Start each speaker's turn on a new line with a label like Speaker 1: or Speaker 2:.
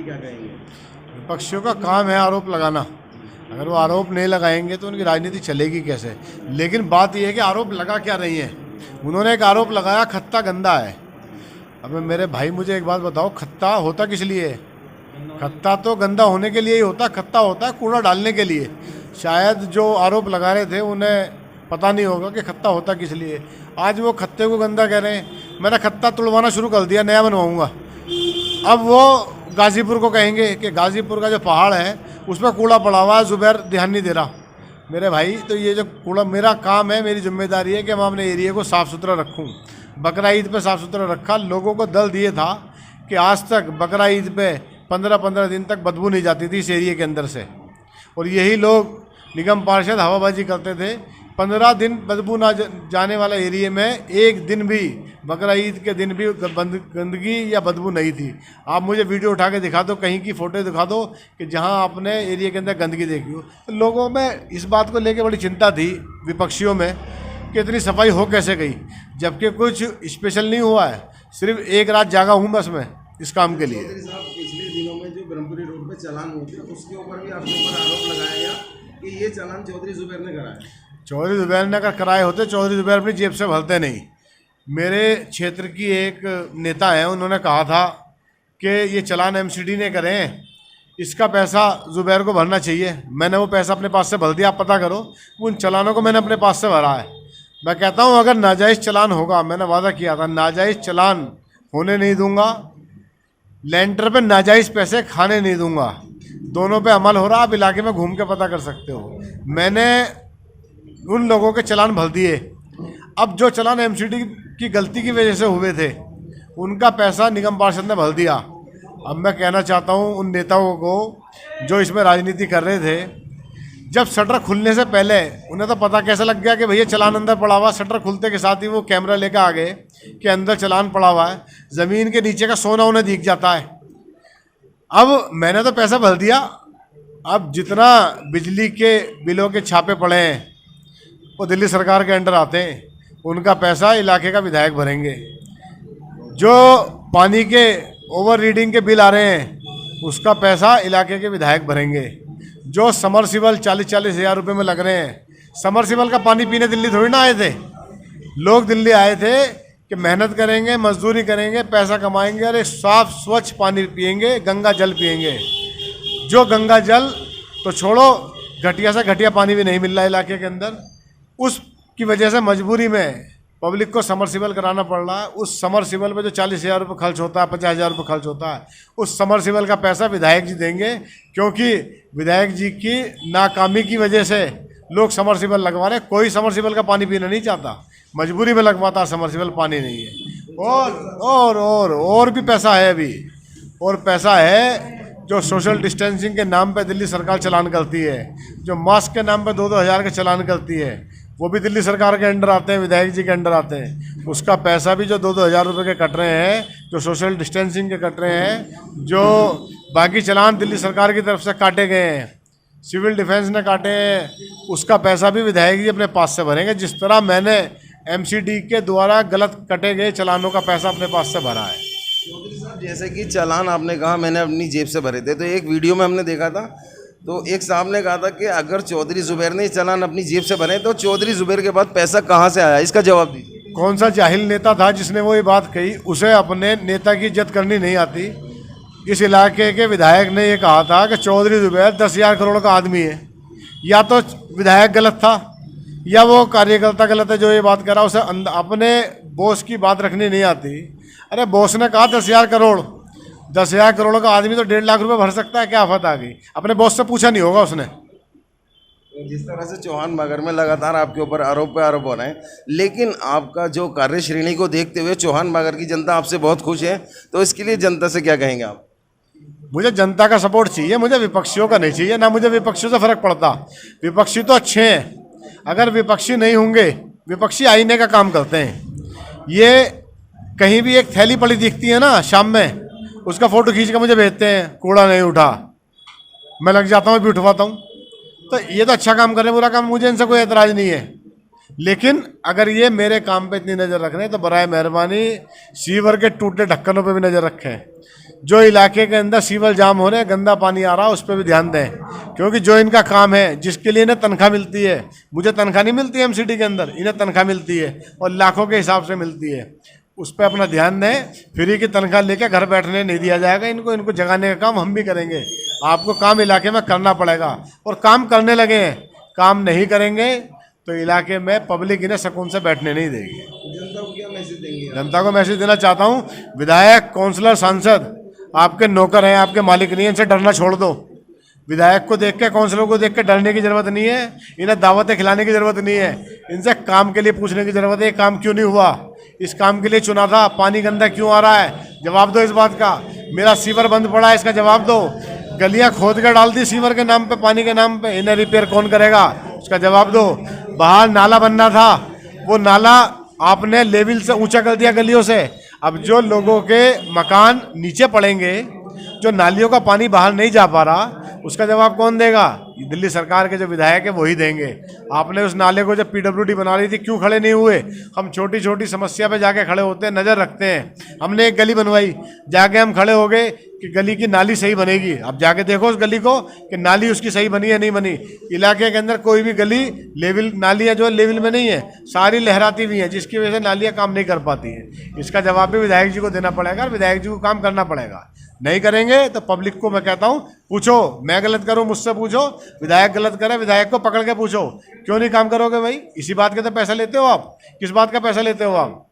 Speaker 1: क्या कहेंगे?
Speaker 2: विपक्षियों का काम है आरोप लगाना। अगर वो आरोप नहीं लगाएंगे तो उनकी राजनीति चलेगी कैसे। लेकिन बात यह है कि आरोप लगा क्या रही है। उन्होंने एक आरोप लगाया खत्ता गंदा है। अब मेरे भाई मुझे एक बात बताओ, खत्ता होता किस लिए? खत्ता तो गंदा होने के लिए ही होता। खत्ता होता है कूड़ा डालने के लिए। शायद जो आरोप लगा रहे थे उन्हें पता नहीं होगा कि खत्ता होता किस लिए। आज वो खत्ते को गंदा कह रहे हैं। मैंने खत्ता तुड़वाना शुरू कर दिया, नया बनवाऊंगा। अब वो गाजीपुर को कहेंगे कि गाजीपुर का जो पहाड़ है उस पर कूड़ा पड़ा हुआ है, जुबैर ध्यान नहीं दे रहा। मेरे भाई तो ये जो कूड़ा, मेरा काम है, मेरी जिम्मेदारी है कि मैं अपने एरिया को साफ़ सुथरा रखूँ। बकरा ईद पे साफ़ सुथरा रखा। लोगों को दल दिए था कि आज तक बकरा ईद पे 15-15 दिन तक बदबू नहीं जाती थी इस एरिया के अंदर से। और यही लोग निगम पार्षद हवाबाजी करते थे। 15 दिन बदबू ना जाने वाला एरिया में एक दिन भी, बकरा ईद के दिन भी गंदगी या बदबू नहीं थी। आप मुझे वीडियो उठा के दिखा दो, कहीं की फ़ोटो दिखा दो कि जहां आपने एरिया के अंदर गंदगी देखी हो। तो लोगों में इस बात को लेकर बड़ी चिंता थी विपक्षियों में कि इतनी सफाई हो कैसे गई, जबकि कुछ स्पेशल नहीं हुआ है। सिर्फ एक रात जागा हूँ बस मैं इस काम के लिए।
Speaker 1: चौधरी साहब, पिछले दिनों में जो ब्रह्मपुरी रोड पे चालान हुए थे उसके ऊपर भी आपके ऊपर आरोप लगाया गया कि ये चालान चौधरी जुबैर ने कराया।
Speaker 2: चौधरी जुबैर ने अगर कराए होते, चौधरी जुबैर अपनी जेब से भरते नहीं। मेरे क्षेत्र की एक नेता है, उन्होंने कहा था कि ये चालान एमसीडी ने करे हैं, इसका पैसा जुबैर को भरना चाहिए। मैंने वो पैसा अपने पास से भर दिया। आप पता करो, उन चालानों को मैंने अपने पास से भरा है। मैं कहता हूँ अगर नाजायज़ चालान होगा, मैंने वादा किया था नाजायज़ चालान होने नहीं दूंगा, लेंटर पे नाजायज़ पैसे खाने नहीं दूंगा। दोनों पे अमल हो रहा। आप इलाके में घूम के पता कर सकते हो। मैंने उन लोगों के चालान भर दिए। अब जो चालान एमसीडी की गलती की वजह से हुए थे उनका पैसा निगम पार्षद ने भर दिया। अब मैं कहना चाहता हूँ उन नेताओं को जो इसमें राजनीति कर रहे थे, जब शटर खुलने से पहले उन्हें तो पता कैसे लग गया कि भैया चालान अंदर पड़ा हुआ। शटर खुलते के साथ ही वो कैमरा लेकर आ गए कि अंदर चालान पड़ा हुआ है। ज़मीन के नीचे का सोना उन्हें दिख जाता है। अब मैंने तो पैसा भर दिया। अब जितना बिजली के बिलों के छापे पड़े हैं वो दिल्ली सरकार के अंडर आते हैं। उनका पैसा इलाके का विधायक भरेंगे। जो पानी के ओवर रीडिंग के बिल आ रहे हैं उसका पैसा इलाके के विधायक भरेंगे। जो समरसिबल 40-40 हज़ार रुपये में लग रहे हैं, समरसिबल का पानी पीने दिल्ली थोड़ी ना आए थे। लोग दिल्ली आए थे कि मेहनत करेंगे, मजदूरी करेंगे, पैसा कमाएंगे और एक साफ स्वच्छ पानी पिएंगे, गंगा जल पिएंगे। जो गंगा जल तो छोड़ो, घटिया से घटिया पानी भी नहीं मिल रहा इलाके के अंदर। उसकी वजह से मजबूरी में पब्लिक को समरसिबल कराना पड़ रहा है। उस समरसिबल पे जो 40 हज़ार रुपये खर्च होता है, 50 हज़ार रुपये खर्च होता है, उस समरसिबल का पैसा विधायक जी देंगे। क्योंकि विधायक जी की नाकामी की वजह से लोग समरसिबल लगवा रहे हैं। कोई समरसिबल का पानी पीना नहीं चाहता, मजबूरी में लगवाता। समरसिबल पानी नहीं है। और भी पैसा है अभी, और पैसा है जो सोशल डिस्टेंसिंग के नाम पे दिल्ली सरकार चालान करती है, जो मास्क के नाम पे 2-2 हज़ार के चालान करती है, वो भी दिल्ली सरकार के अंडर आते हैं, विधायक जी के अंडर आते हैं। उसका पैसा भी जो 2-2 हज़ार रुपये के कट रहे हैं, जो सोशल डिस्टेंसिंग के कट रहे हैं, जो बाकी चालान दिल्ली सरकार की तरफ से काटे गए हैं, सिविल डिफेंस ने काटे हैं, उसका पैसा भी विधायक जी अपने पास से भरेंगे। जिस तरह मैंने एमसीडी के द्वारा गलत कटे गए चालानों का पैसा अपने पास से भरा है।
Speaker 1: चौधरी साहब, जैसे कि चालान आपने कहा मैंने अपनी जेब से भरे थे, तो एक वीडियो में हमने देखा था, तो एक साहब ने कहा था कि अगर चौधरी जुबैर ने चालान अपनी जेब से भरे तो चौधरी जुबैर के बाद पैसा कहाँ से आया, इसका जवाब दीजिए।
Speaker 2: कौन सा जाहिल नेता था जिसने वो ये बात कही? उसे अपने नेता की इज्जत करनी नहीं आती। इस इलाके के विधायक ने ये कहा था कि चौधरी जुबैर 10,000 करोड़ का आदमी है। या तो विधायक गलत था या वो कार्यकर्ता गलत है जो ये बात कर रहा। उसे अपने बॉस की बात रखनी नहीं आती। अरे बॉस ने कहा 10,000 करोड़, 10,000 करोड़ का आदमी तो 1.5 लाख रुपए भर सकता है, क्या आफत आ गई? अपने बॉस से पूछा नहीं होगा उसने।
Speaker 1: जिस तरह से चौहान बागर में लगातार आपके ऊपर आरोप पे आरोप हो रहे हैं, लेकिन आपका जो कार्यश्रेणी को देखते हुए चौहान बागर की जनता आपसे बहुत खुश है, तो इसके लिए जनता से क्या कहेंगे आप?
Speaker 2: मुझे जनता का सपोर्ट चाहिए, मुझे विपक्षियों का नहीं चाहिए। ना मुझे विपक्षियों से फर्क पड़ता। विपक्षी तो अच्छे हैं। अगर विपक्षी नहीं होंगे, विपक्षी आईने का काम करते हैं। ये कहीं भी एक थैली पड़ी दिखती है ना शाम में, उसका फोटो खींच कर मुझे भेजते हैं, कूड़ा नहीं उठा, मैं लग जाता हूँ भी उठवाता हूँ। तो ये तो अच्छा काम कर रहे हैं, बुरा काम, मुझे इनसे कोई एतराज़ नहीं है। लेकिन अगर ये मेरे काम पे इतनी नज़र रख रहे हैं तो बराए मेहरबानी सीवर के टूटे ढक्कनों पे भी नज़र रखें। जो इलाके के अंदर सीवर जाम हो रहे हैं, गंदा पानी आ रहा है, उस पर भी ध्यान दें, क्योंकि जो इनका काम है, जिसके लिए इन्हें तनख्वाह मिलती है, मुझे तनख्वाह नहीं मिलती है एमसीडी के अंदर, इन्हें तनख्वाह मिलती है और लाखों के हिसाब से मिलती है, उस पर अपना ध्यान दें। फ्री की तनख्वाह लेके घर बैठने नहीं दिया जाएगा इनको जगाने का काम हम भी करेंगे। आपको काम इलाके में करना पड़ेगा और काम करने लगे हैं, काम नहीं करेंगे तो इलाके में पब्लिक इन्हें सुकून से बैठने नहीं देगी।
Speaker 1: जनता को क्या मैसेज देंगे?
Speaker 2: जनता को मैसेज देना चाहता हूँ, विधायक, काउंसलर, सांसद आपके नौकर हैं, आपके मालिक नहीं है, इनसे डरना छोड़ दो। विधायक को देख के, काउंसलर को देख के डरने की ज़रूरत नहीं है, इन्हें दावतें खिलाने की ज़रूरत नहीं है, इनसे काम के लिए पूछने की ज़रूरत है। ये काम क्यों नहीं हुआ, इस काम के लिए चुना था, पानी गंदा क्यों आ रहा है, जवाब दो इस बात का। मेरा सीवर बंद पड़ा है, इसका जवाब दो। गलियाँ खोद कर डाल दी सीवर के नाम पे, पानी के नाम पे, इन्हें रिपेयर कौन करेगा, उसका जवाब दो। बाहर नाला बनना था, वो नाला आपने लेवल से ऊंचा कर दिया गलियों से। अब जो लोगों के मकान नीचे पड़ेंगे, जो नालियों का पानी बाहर नहीं जा पा रहा, उसका जवाब कौन देगा? दिल्ली सरकार के जो विधायक है वही देंगे। आपने उस नाले को जब पीडब्ल्यूडी बना रही थी क्यों खड़े नहीं हुए? हम छोटी छोटी समस्या पे जाके खड़े होते हैं, नज़र रखते हैं। हमने एक गली बनवाई, जाके हम खड़े हो गए कि गली की नाली सही बनेगी। अब जाके देखो उस गली को कि नाली उसकी सही बनी है नहीं बनी। इलाके के अंदर कोई भी गली लेवल नालियाँ जो लेवल में नहीं है, सारी लहराती हुई हैं, जिसकी वजह से नालियाँ काम नहीं कर पाती हैं। इसका जवाब भी विधायक जी को देना पड़ेगा और विधायक जी को काम करना पड़ेगा। नहीं करेंगे तो पब्लिक को मैं कहता हूँ, पूछो, मैं गलत करूँ मुझसे पूछो, विधायक गलत करे विधायक को पकड़ के पूछो, क्यों नहीं काम करोगे भाई? इसी बात के तो पैसा लेते हो आप, किस बात का पैसा लेते हो आप?